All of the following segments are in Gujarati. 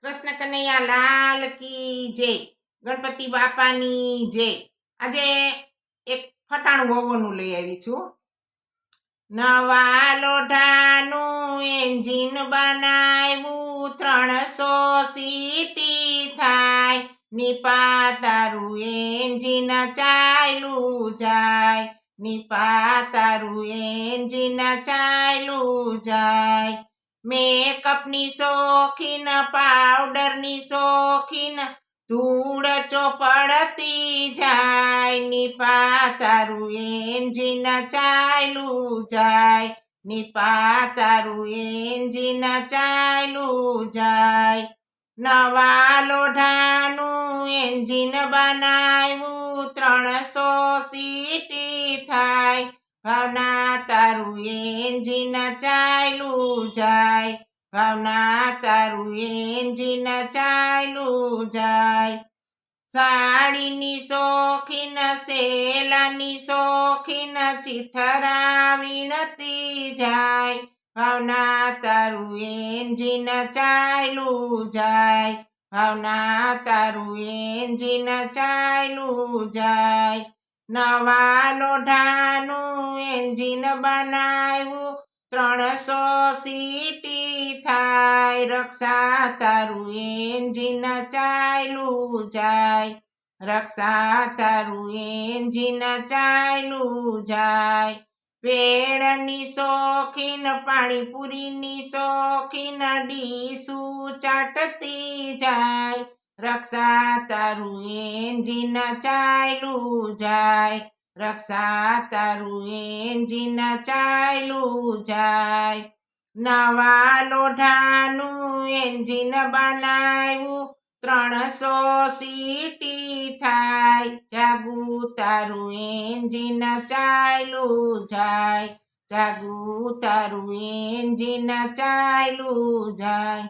કૃષ્ણ કનૈયા લાલ કી જય, ગણપતિ બાપાની જય। આજે એક ફટાણું વવોનું લઈ આવી છું। નવા લોઢાનું એન્જિન બનાવ્યું, 300 સીટી થાય, નીપા તારું એન્જિન ચાલ્યું જાય, નીપા તારું એન્જિન ચાલ્યું જાય। મેકઅપની શોખીન, પાવડરની શોખીન, ધૂળ ચોપડતી જાય, નીપા તારું એન્જિન ચાલ્યું જાય, નીપા તારું એન્જિન ચાલ્યું જાય। નવા લોઢાનું એન્જિન બનાવ્યું, 300 સીટી થાય, ભાવના તારું એન્જિન ચાલ્યું જાય, ભાવના તારું એન્જિન ચાલ્યું જાય। સાડીની શોખીન, સેલાની શોખીન, ચિથરા વીણતી જાય, ભાવના તારું એન્જિન ચાલ્યું જાય, ભાવના તારું એન્જિન ચાલ્યું જાય। નવા લોઢાનું એન્જિન બનાવ્યું, 300 સીટી થાય, રક્ષા તારું એન્જિન ચાલ્યું જાય, રક્ષા તારું એન્જિન ચાલ્યું જાય। પેડની શોખીન, પાણીપુરીની શોખીન, ડીશું ચાટતી જાય, રક્ષા તારું એન્જિન ચાલ્યું જાય, રક્ષા તારું એન્જિન ચાલ્યું જાય। નવા લોઢાનું એન્જિન બનાવ્યું, 300 સીટી થાય, જાગું તારું એન્જિન ચાલ્યું જાય, જાગું તારું એન્જિન ચાલ્યું જાય।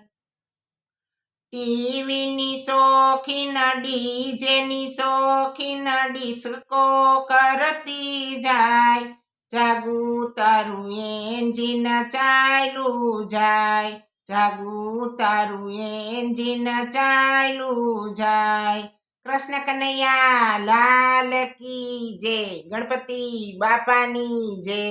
ટીવીની શોખીન, ડીજેની શોખીન, ડિસ્કો કરતી જાય, જાગું તારું એન્જિન ચાલ્યું જાય, જાગું તારું એન્જિન ચાલ્યું જાય। કૃષ્ણ કનૈયા લાલ કી જય, ગણપતિ બાપાની જય।